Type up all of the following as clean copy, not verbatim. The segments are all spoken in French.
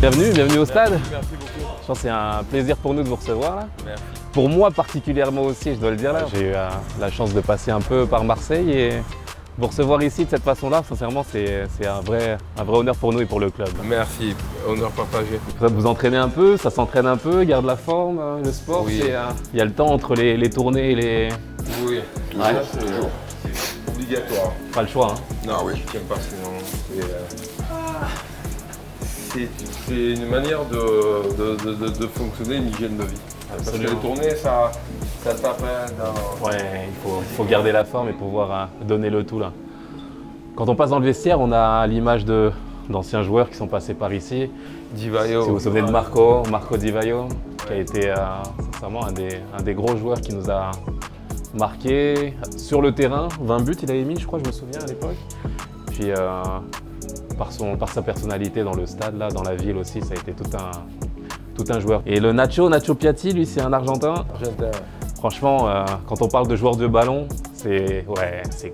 Bienvenue au stade. Merci beaucoup. Je pense que c'est un plaisir pour nous de vous recevoir là. Merci. Pour moi particulièrement aussi, je dois le dire là. J'ai eu la chance de passer un peu par Marseille et vous recevoir ici de cette façon-là, sincèrement, c'est un vrai honneur pour nous et pour le club. Merci, honneur partagé. Vous entraînez un peu, ça s'entraîne un peu, garde la forme, le sport, Oui. il y a le temps entre les tournées et les... Oui, Ouais. c'est obligatoire. Pas le choix. Hein. Non, oui, je tiens pas sinon. C'est une manière de fonctionner, une hygiène de vie. Parce que les tournées, ça tape dans... Ouais, il faut garder la forme et pouvoir donner le tout là. Quand on passe dans le vestiaire, on a l'image d'anciens joueurs qui sont passés par ici. Di Vaio. Si vous vous souvenez de Marco Di Vaio, qui a été sincèrement un des gros joueurs qui nous a marqué sur le terrain. 20 buts il avait mis, je crois, je me souviens à l'époque. Puis par sa personnalité dans le stade, là, dans la ville aussi, ça a été tout un joueur. Et le Nacho Piatti, lui, c'est un Argentin. Argentin. Franchement, quand on parle de joueur de ballon, c'est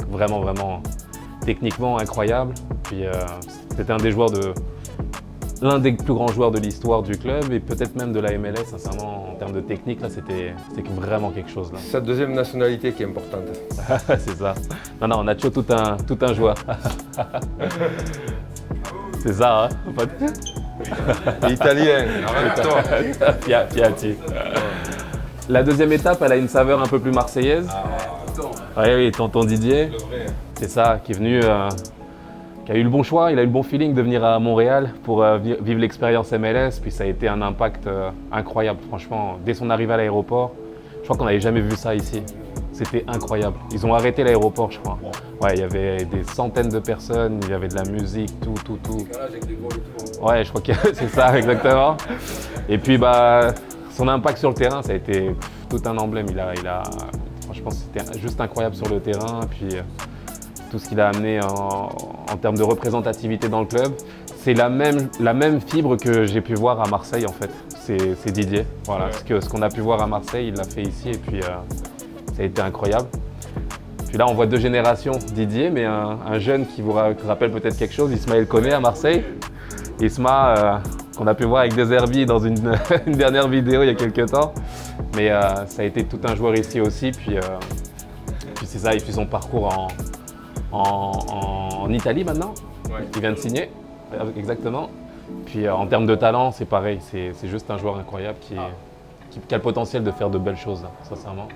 vraiment techniquement incroyable. Puis c'était l'un des plus grands joueurs de l'histoire du club et peut-être même de la MLS, sincèrement, en termes de technique, là, c'était vraiment quelque chose. Là. C'est sa deuxième nationalité qui est importante. C'est ça. Non, Nacho, tout un joueur. C'est ça, hein. Italien, arrête-toi. Piatti. La deuxième étape, elle a une saveur un peu plus marseillaise. Oui, tonton Didier. C'est ça, qui est venu, qui a eu le bon choix, il a eu le bon feeling de venir à Montréal pour vivre l'expérience MLS. Puis ça a été un impact incroyable, franchement. Dès son arrivée à l'aéroport, je crois qu'on n'avait jamais vu ça ici. C'était incroyable. Ils ont arrêté l'aéroport, je crois. Ouais, il y avait des centaines de personnes, il y avait de la musique, tout. Ouais, je crois que c'est ça, exactement. Et puis, son impact sur le terrain, ça a été tout un emblème. Franchement, c'était juste incroyable sur le terrain. Puis, tout ce qu'il a amené en termes de représentativité dans le club, c'est la même fibre que j'ai pu voir à Marseille, en fait. C'est Didier. Voilà, ouais. Parce que ce qu'on a pu voir à Marseille, il l'a fait ici. Et puis, ça a été incroyable. Puis là, on voit deux générations, Didier, mais un jeune qui vous rappelle peut-être quelque chose, Ismaël Koné à Marseille. Isma, qu'on a pu voir avec Deserbi dans une dernière vidéo il y a quelques temps. Mais ça a été tout un joueur ici aussi. Puis c'est ça, il fait son parcours en Italie maintenant. Ouais. Il vient de signer, exactement. Puis en termes de talent, c'est pareil. C'est juste un joueur incroyable qui a le potentiel de faire de belles choses, là, sincèrement.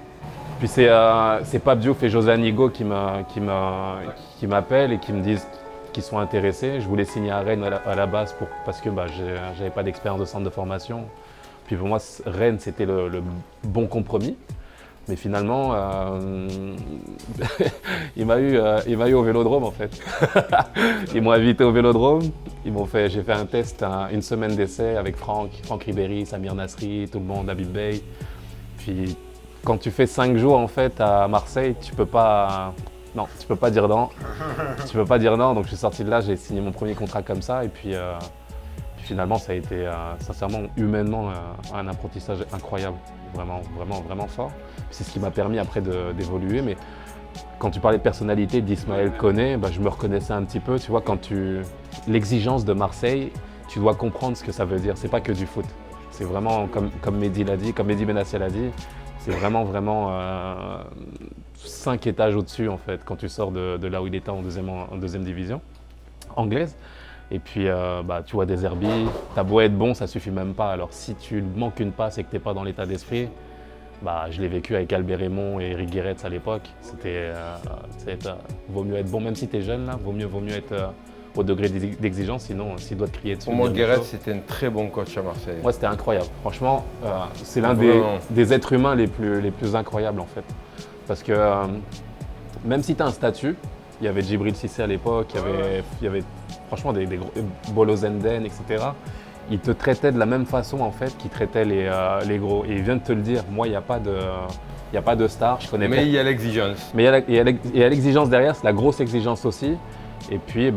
Puis c'est Pape Diouf et José Anigo qui m'appellent et qui me disent qu'ils sont intéressés. Je voulais signer à Rennes à la base parce que j'avais pas d'expérience de centre de formation. Puis pour moi, Rennes, c'était le bon compromis. Mais finalement, il m'a eu au Vélodrome en fait. Ils m'ont invité au Vélodrome. J'ai fait un test, une semaine d'essai avec Franck Ribéry, Samir Nasri, tout le monde, Habib Bey. Puis quand tu fais 5 jours en fait à Marseille, tu peux pas dire non. Tu peux pas dire non. Donc je suis sorti de là, j'ai signé mon premier contrat comme ça. Et puis finalement, ça a été sincèrement, humainement, un apprentissage incroyable. Vraiment fort. C'est ce qui m'a permis après d'évoluer. Mais quand tu parlais de personnalité d'Ismaël Koné, je me reconnaissais un petit peu. Tu vois, l'exigence de Marseille, tu dois comprendre ce que ça veut dire. C'est pas que du foot. C'est vraiment, comme Mehdi l'a dit, comme Mehdi Benatia l'a dit, c'est vraiment 5 étages au-dessus en fait, quand tu sors de là où il était en deuxième division anglaise. Et puis tu vois Deserbi, t'as beau être bon, ça suffit même pas. Alors si tu manques une passe et que t'es pas dans l'état d'esprit, je l'ai vécu avec Albert Raymond et Eric Guéretz à l'époque. Vaut mieux être bon, même si t'es jeune là, vaut mieux être au degré d'exigence, sinon s'il doit te crier dessus. Pour moi, Guéretz, c'était un très bon coach à Marseille. Ouais, c'était incroyable. Franchement, c'est l'un des êtres humains les plus incroyables en fait. Parce que même si tu as un statut, il y avait Djibril Cissé à l'époque, il y avait franchement des gros, Bolo Zenden, etc. Ils te traitaient de la même façon en fait qu'ils traitaient les gros. Et ils viennent de te le dire, moi il n'y a pas de star, je connais pas. Mais il y a l'exigence. Mais il y a l'exigence derrière, c'est la grosse exigence aussi. Et puis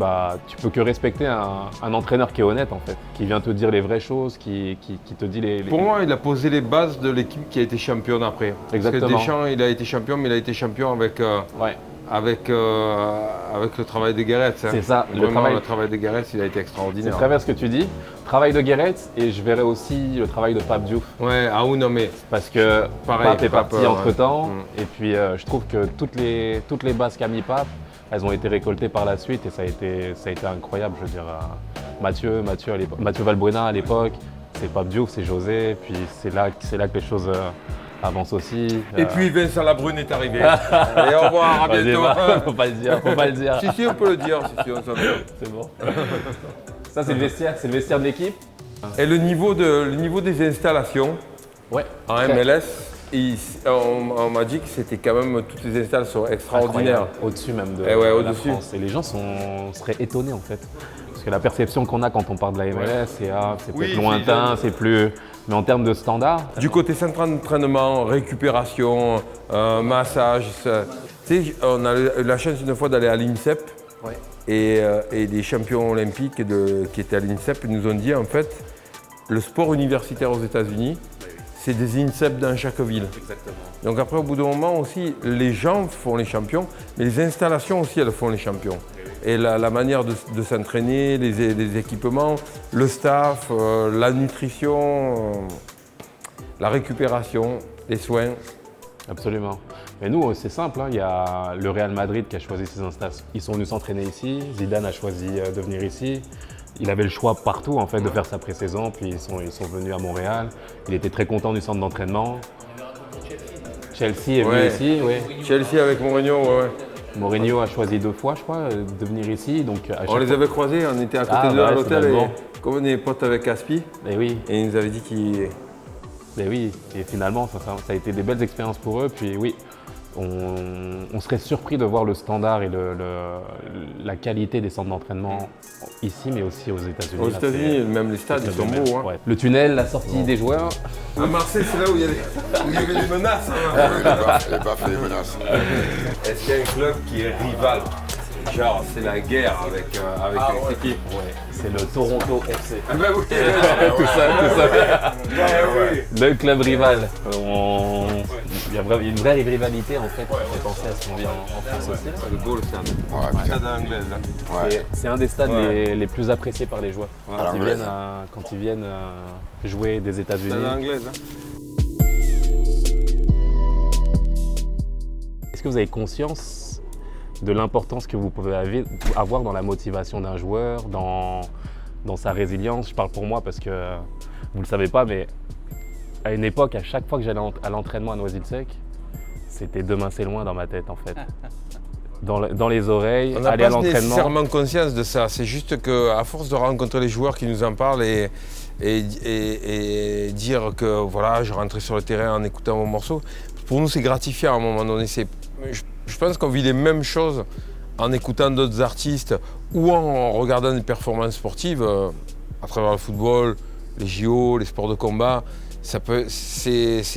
tu peux que respecter un entraîneur qui est honnête en fait, qui vient te dire les vraies choses, qui te dit les... Pour moi, il a posé les bases de l'équipe qui a été championne après. Exactement. Parce que Deschamps, il a été champion, mais il a été champion avec avec le travail de Guéret. Hein. C'est ça, le travail de Guéret, il a été extraordinaire. C'est très bien ce que tu dis. Travail de Guéret, et je verrai aussi le travail de Pape Diouf. Ouais, non mais. Parce que pareil, Pape est parti entre-temps, ouais. et puis je trouve que toutes les bases qu'a mis Pape, elles ont été récoltées par la suite, et ça a été incroyable. Je veux dire, Mathieu Valbuena à l'époque, c'est Pape Diouf, c'est José, puis c'est là que les choses avancent aussi. Et puis Vincent Labrune est arrivé. Allez, au revoir, à bientôt. Faut pas le dire. Si, on peut le dire, si, on s'en fout. C'est bon. Ça, c'est le vestiaire de l'équipe. Et le niveau des installations en MLS, on m'a dit que c'était quand même, toutes les installations extraordinaires. Au-dessus même de la France. Et les gens seraient étonnés en fait. Parce que la perception qu'on a quand on parle de la MLS, c'est peut-être lointain, c'est plus… Mais en termes de standards… Du côté centre d'entraînement, récupération, massage, tu sais, on a eu la chance une fois d'aller à l'INSEP et des champions olympiques qui étaient à l'INSEP nous ont dit en fait, le sport universitaire aux États-Unis, c'est des INSEP dans chaque ville. Exactement. Donc après, au bout d'un moment aussi, les gens font les champions, mais les installations aussi, elles font les champions. Et la manière de s'entraîner, les équipements, le staff, la nutrition, la récupération, les soins. Absolument. Mais nous, c'est simple, hein. Il y a le Real Madrid qui a choisi ses installations. Ils sont venus s'entraîner ici, Zidane a choisi de venir ici. Il avait le choix partout en fait de faire sa pré-saison, puis ils sont venus à Montréal. Il était très content du centre d'entraînement. Chelsea est venu ici, oui. Chelsea avec Mourinho, ouais. Mourinho a choisi 2 fois, je crois, de venir ici. Donc on les avait croisés, on était à côté d'eux à l'hôtel et comme on est potes avec Caspi, et il nous avait dit qu'il… Et oui, et finalement ça a été des belles expériences pour eux. Puis oui, on serait surpris de voir le standard et la qualité des centres d'entraînement ici, mais aussi aux États-Unis. Aux États-Unis, même les stades, ils sont beaux. Hein. Ouais. Le tunnel, la sortie des joueurs. À Marseille, c'est là où il y avait les menaces. Les baffes et les menaces. Est-ce qu'il y a un club qui est rival? Genre, c'est la guerre avec l'équipe. Ouais. C'est le Toronto FC. Ah bah oui, tout ça. Le club rival. Il y a une vraie rivalité en fait. On fait penser à ce qu'on vit en France aussi. C'est le goal stade. Ouais, Stade anglaise. C'est un des stades les plus appréciés par les joueurs. Quand ils viennent jouer des États-Unis. Stade anglaise. Est-ce que vous avez conscience de l'importance que vous pouvez avoir dans la motivation d'un joueur, dans sa résilience? Je parle pour moi parce que vous ne le savez pas, mais à une époque, à chaque fois que j'allais à l'entraînement à Noisy-le-Sec, c'était demain c'est loin dans ma tête en fait. Dans les oreilles, aller à l'entraînement. On n'a pas nécessairement conscience de ça, c'est juste qu'à force de rencontrer les joueurs qui nous en parlent et dire que voilà, je rentrais sur le terrain en écoutant mon morceau, pour nous c'est gratifiant à un moment donné. Je pense qu'on vit les mêmes choses en écoutant d'autres artistes ou en regardant des performances sportives à travers le football, les JO, les sports de combat. Ce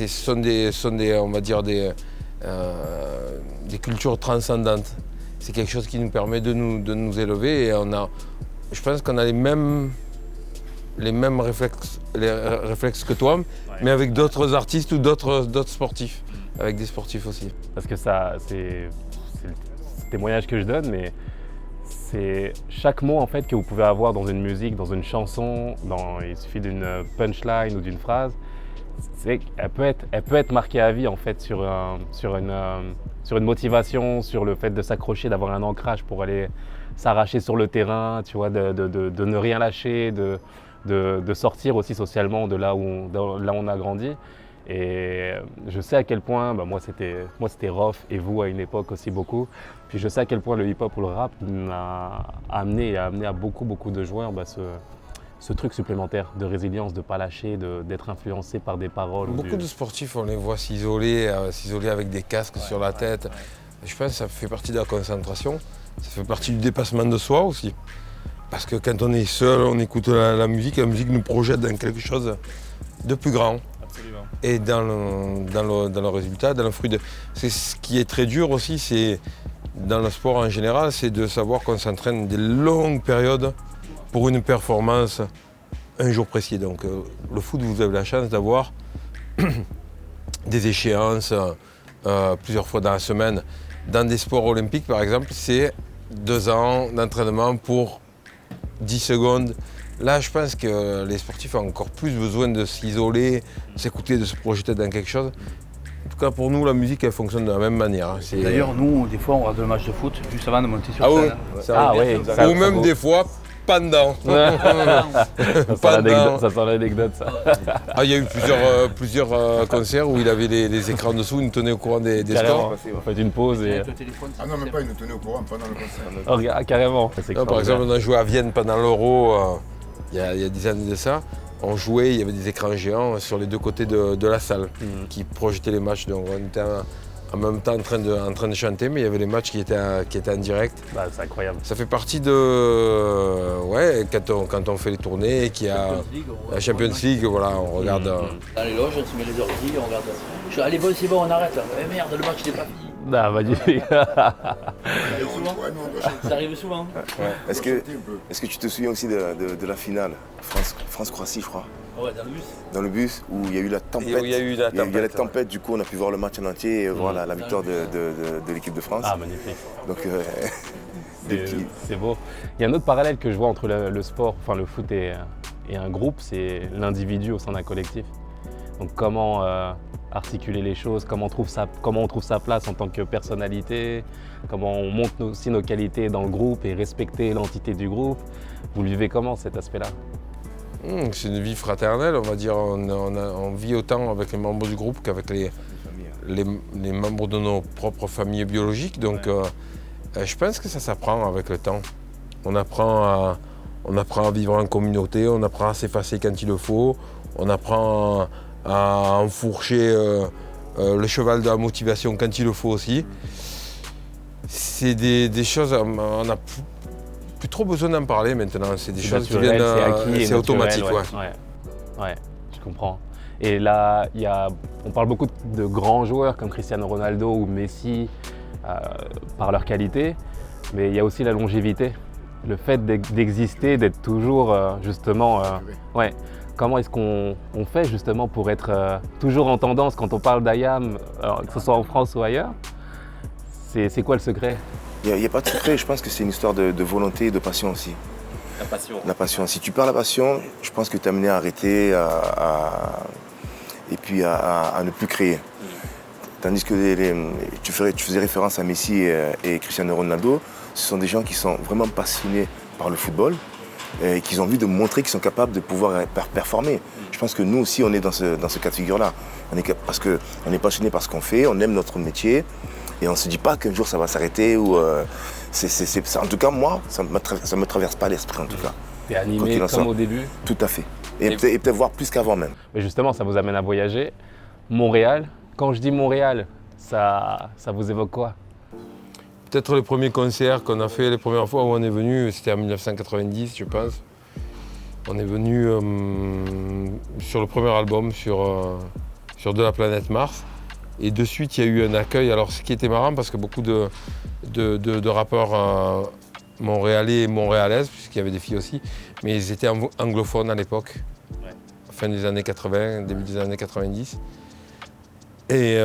sont des, on va dire des cultures transcendantes. C'est quelque chose qui nous permet de nous élever et je pense qu'on a les mêmes réflexes que toi, mais avec d'autres artistes ou d'autres sportifs. Avec des sportifs aussi. Parce que ça, c'est le témoignage que je donne, mais c'est chaque mot en fait que vous pouvez avoir dans une musique, dans une chanson, il suffit d'une punchline ou d'une phrase, elle peut être marquée à vie en fait sur une motivation, sur le fait de s'accrocher, d'avoir un ancrage pour aller s'arracher sur le terrain, tu vois, de ne rien lâcher, de sortir aussi socialement de là où on a grandi. Et je sais à quel point, moi c'était rough et vous à une époque aussi beaucoup. Puis je sais à quel point le hip-hop ou le rap a amené à beaucoup de joueurs ce truc supplémentaire de résilience, de ne pas lâcher, d'être influencé par des paroles. Beaucoup de sportifs, on les voit s'isoler avec des casques sur la tête. Je pense que ça fait partie de la concentration, ça fait partie du dépassement de soi aussi. Parce que quand on est seul, on écoute la musique nous projette dans quelque chose de plus grand. Et dans le résultat, dans le fruit c'est ce qui est très dur aussi, c'est dans le sport en général, c'est de savoir qu'on s'entraîne des longues périodes pour une performance un jour précis. Donc le foot, vous avez la chance d'avoir des échéances plusieurs fois dans la semaine. Dans des sports olympiques, par exemple, c'est 2 ans d'entraînement pour 10 secondes. Là, je pense que les sportifs ont encore plus besoin de s'isoler, s'écouter, de se projeter dans quelque chose. En tout cas, pour nous, la musique, elle fonctionne de la même manière. D'ailleurs, nous, des fois, on regarde le match de foot juste avant de monter sur Ah scène. oui, Ah oui, ça, ou même des fois, pendant. ça sent l'anecdote, ça. Ah, il y a eu plusieurs concerts où il avait les écrans dessous, il nous tenait au courant des scores. Vous faites une pause et... Avec le téléphone, Ah non, même pas, il nous tenait au courant pendant le concert. Oh, regarde, carrément. C'est Non, par extraordinaire. exemple, on a joué à Vienne pendant l'Euro, il y a 10 années de ça. On jouait, il y avait des écrans géants sur les 2 côtés de la salle qui projetaient les matchs. Donc on était en même temps en train de chanter, mais il y avait les matchs qui étaient en direct. Bah, c'est incroyable. Ça fait partie de... Ouais, quand on fait les tournées et qu'il y a la Champions League, voilà, on regarde... Dans les loges, on se met les ordi, on regarde. Je dis, allez, bon, c'est bon, on arrête. Eh merde, le match n'est pas fini. Ah, magnifique. Ça arrive souvent. Est-ce que tu te souviens aussi de la finale France-Croatie, je crois, Ouais, dans le bus. dans le bus, où il y a eu la tempête. Où il y a eu la tempête, du coup on a pu voir le match en entier et voir la victoire de l'équipe de France. Ah, magnifique. Donc, C'est beau. Il y a un autre parallèle que je vois entre le sport, enfin le foot et un groupe, c'est l'individu au sein d'un collectif. Donc comment articuler les choses, comment on trouve sa place en tant que personnalité, comment on montre aussi nos qualités dans le groupe et respecter l'entité du groupe. Vous le vivez comment cet aspect-là? C'est une vie fraternelle, on va dire. On vit autant avec les membres du groupe qu'avec les membres de nos propres familles biologiques. Donc je pense que ça s'apprend avec le temps. On apprend à vivre en communauté, on apprend à s'effacer quand il le faut, on apprend à enfourcher le cheval de la motivation quand il le faut aussi. C'est des choses, on n'a plus trop besoin d'en parler maintenant, c'est des choses qui naturel, viennent, c'est acquis et c'est automatique. naturel, ouais, je comprends. Et là, on parle beaucoup de grands joueurs comme Cristiano Ronaldo ou Messi par leur qualité, mais il y a aussi la longévité, le fait d'exister, d'être toujours justement... ouais. Comment est-ce qu'on fait justement pour être toujours en tendance quand on parle d'IAM, que ce soit en France ou ailleurs? C'est quoi le secret? il n'y a pas de secret, je pense que c'est une histoire de volonté et de passion aussi. La passion. La passion. Si tu perds la passion, je pense que tu es amené à arrêter et puis à ne plus créer. Tandis que tu faisais référence à Messi et Cristiano Ronaldo, ce sont des gens qui sont vraiment passionnés par le football et qui ont envie de montrer qu'ils sont capables de pouvoir performer. Je pense que nous aussi, on est dans ce cas de figure-là. Parce qu'on est passionné par ce qu'on fait, on aime notre métier et on ne se dit pas qu'un jour ça va s'arrêter. En tout cas, moi, ça ne me traverse pas l'esprit en tout cas. T'es animé comme au début? Tout à fait. Et peut-être voir plus qu'avant même. Mais justement, ça vous amène à voyager. Montréal, quand je dis Montréal, ça vous évoque quoi? Peut-être les premiers concerts qu'on a fait, les premières fois où on est venu, c'était en 1990, je pense. On est venu sur le premier album, sur De la planète Mars. Et de suite, il y a eu un accueil. Alors, ce qui était marrant, parce que beaucoup de rappeurs montréalais et montréalaises, puisqu'il y avait des filles aussi, mais ils étaient anglophones à l'époque, fin des années 80, début des années 90. Et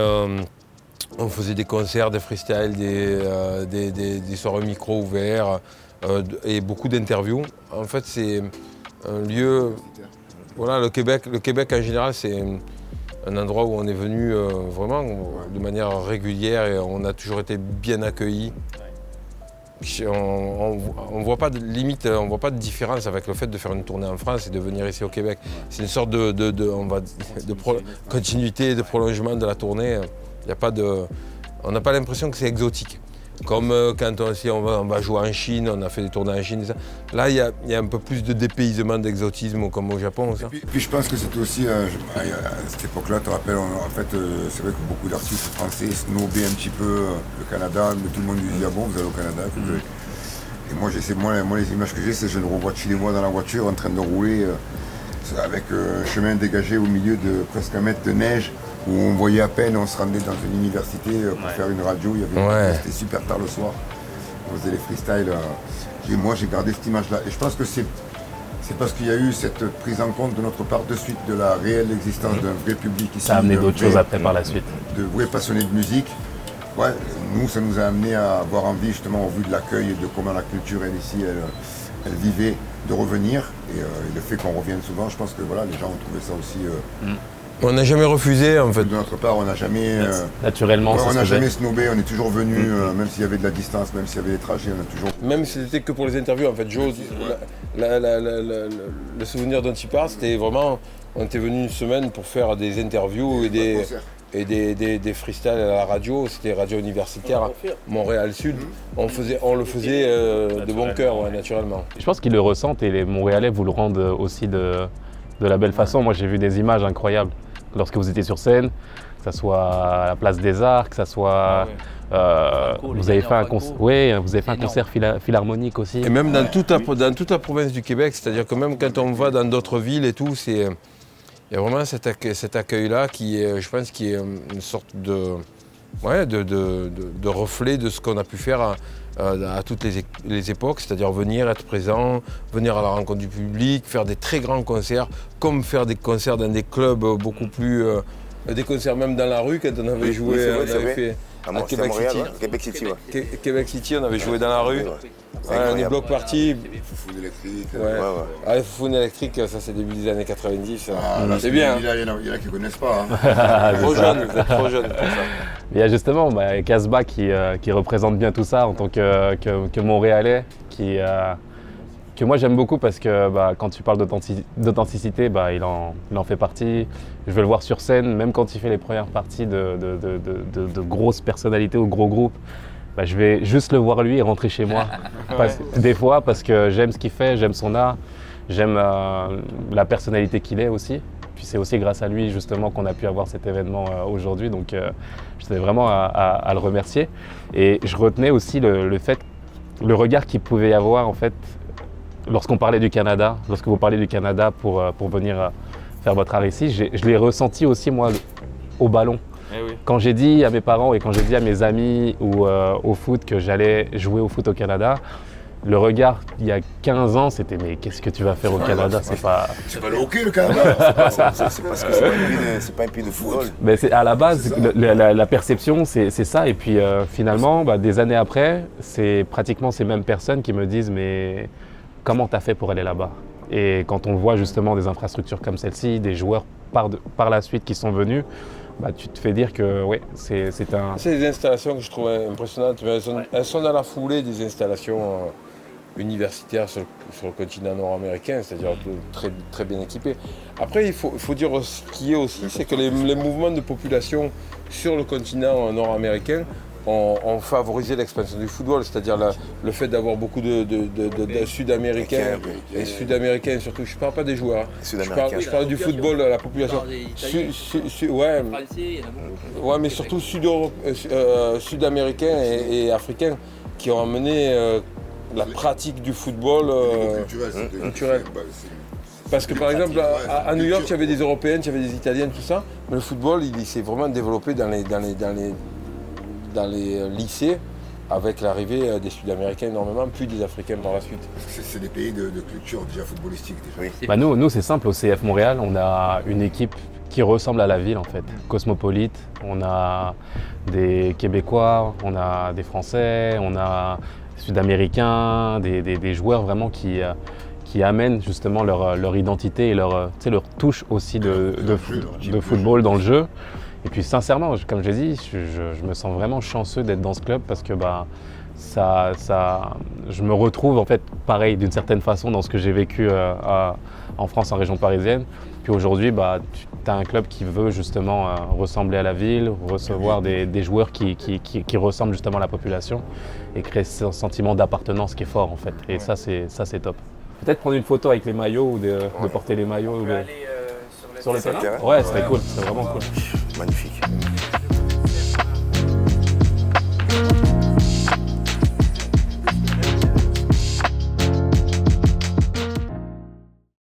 on faisait des concerts, des freestyles, des soirées micro ouverts et beaucoup d'interviews. En fait, c'est un lieu... Voilà, le Québec en général, c'est un endroit où on est venu vraiment de manière régulière et on a toujours été bien accueillis. On voit pas de limite, on voit pas de différence avec le fait de faire une tournée en France et de venir ici au Québec. C'est une sorte de continuité, de prolongement de la tournée. On n'a pas l'impression que c'est exotique. Comme quand on va jouer en Chine, on a fait des tournées en Chine. Là, il y a un peu plus de dépaysement, d'exotisme, comme au Japon. Ça. Puis je pense que c'était aussi, à cette époque-là, tu te rappelles, en fait, c'est vrai que beaucoup d'artistes français snobaient un petit peu le Canada, mais tout le monde disait, ah bon, vous allez au Canada. Et moi, les images que j'ai, c'est que je le revois chez moi dans la voiture, en train de rouler avec un chemin dégagé au milieu de presque 1 mètre de neige, où on voyait à peine, on se rendait dans une université pour faire une radio, c'était super tard le soir, on faisait les freestyles. Et moi j'ai gardé cette image-là. Et je pense que c'est parce qu'il y a eu cette prise en compte de notre part de suite de la réelle existence d'un vrai public ici. Ça a amené d'autres choses après par la suite. De vrais passionnés de musique, ouais, nous, ça nous a amené à avoir envie, justement, au vu de l'accueil et de comment la culture, elle, ici, elle vivait, de revenir. Et le fait qu'on revienne souvent, je pense que voilà, les gens ont trouvé ça aussi. On n'a jamais refusé, en fait. De notre part, on n'a jamais. Naturellement, on n'a jamais snobé, on est toujours venu, même s'il y avait de la distance, même s'il y avait des trajets, on a toujours. Même si c'était que pour les interviews, en fait, Joe, le souvenir dont il parle, c'était vraiment, on était venu une semaine pour faire des interviews et des freestyles à la radio, c'était radio universitaire, Montréal Sud. On le faisait de bon cœur, ouais, naturellement. Je pense qu'ils le ressentent et les Montréalais vous le rendent aussi de la belle façon. Moi, j'ai vu des images incroyables lorsque vous étiez sur scène, que ce soit à la Place des Arts, que ce soit... vous avez fait un concert philharmonique aussi. Et même dans toute la province du Québec, c'est-à-dire que même quand on va dans d'autres villes et tout, il y a vraiment cet accueil-là qui est, je pense, qui est une sorte de reflet de ce qu'on a pu faire à toutes les époques, c'est-à-dire venir, être présent, venir à la rencontre du public, faire des très grands concerts, comme faire des concerts dans des clubs beaucoup plus... des concerts même dans la rue, quand on avait joué, on avait fait à Québec City. Québec City, ouais. Québec City, on avait joué dans la rue. Ouais, les blocs partis. Foufoune électrique. Ah, les Foufoune électriques, ça c'est début des années 90. C'est bien. Il y en a qui ne connaissent pas. Trop jeune, vous êtes trop jeune pour ça. Il y a justement Casbah qui représente bien tout ça en tant que Montréalais, que moi j'aime beaucoup parce que quand tu parles d'authenticité, il en fait partie. Je veux le voir sur scène, même quand il fait les premières parties de grosses personnalités ou gros groupes. Je vais juste le voir lui et rentrer chez moi. Des fois parce que j'aime ce qu'il fait, j'aime son art, j'aime la personnalité qu'il est aussi. Puis c'est aussi grâce à lui justement qu'on a pu avoir cet événement aujourd'hui. Donc je tenais vraiment à le remercier. Et je retenais aussi le regard qu'il pouvait y avoir en fait lorsqu'on parlait du Canada, lorsque vous parlez du Canada pour venir faire votre art ici. Je l'ai ressenti aussi moi au ballon. Eh oui. Quand j'ai dit à mes parents et quand j'ai dit à mes amis ou au foot que j'allais jouer au foot au Canada, le regard il y a 15 ans c'était mais qu'est-ce que tu vas faire au Canada, c'est pas le hockey le Canada. C'est parce que c'est pas un pays de football. Mais à la base la perception c'est ça et puis finalement des années après c'est pratiquement ces mêmes personnes qui me disent mais comment tu as fait pour aller là-bas? Et quand on voit justement des infrastructures comme celle-ci, des joueurs par la suite qui sont venus, tu te fais dire que ouais, c'est un... C'est des installations que je trouve impressionnantes. Elles sont dans la foulée des installations universitaires sur le continent nord-américain, c'est-à-dire très, très bien équipées. Après, il faut dire ce qui est aussi, c'est que les mouvements de population sur le continent nord-américain ont favorisé l'expansion du football, c'est-à-dire le fait d'avoir beaucoup de Sud-Américains, et Sud-Américains surtout, je ne parle pas des joueurs, je parle du football, la population. Ouais, mais surtout Sud-Américains et Africains qui ont amené la pratique du football culturel. Parce que par exemple, à New York, il y avait des Européennes, il y avait des Italiennes, tout ça, mais le football, il s'est vraiment développé dans les lycées avec l'arrivée des Sud-Américains énormément, puis des Africains par la suite. C'est des pays de culture déjà footballistique. Déjà. Oui. Nous c'est simple, au CF Montréal, on a une équipe qui ressemble à la ville en fait, cosmopolite. On a des Québécois, on a des Français, on a des Sud-Américains, des joueurs vraiment qui amènent justement leur identité et leur touche aussi de football dans le jeu. Et puis sincèrement, comme je l'ai dit, je me sens vraiment chanceux d'être dans ce club parce que je me retrouve en fait pareil d'une certaine façon dans ce que j'ai vécu en France, en région parisienne. Puis aujourd'hui, tu as un club qui veut justement ressembler à la ville, recevoir des joueurs qui ressemblent justement à la population et créer ce sentiment d'appartenance qui est fort en fait. Et ça c'est top. Peut-être prendre une photo avec les maillots ou de porter les maillots. Sur le terrain ? Ouais, ce serait cool, c'est vraiment cool. Magnifique.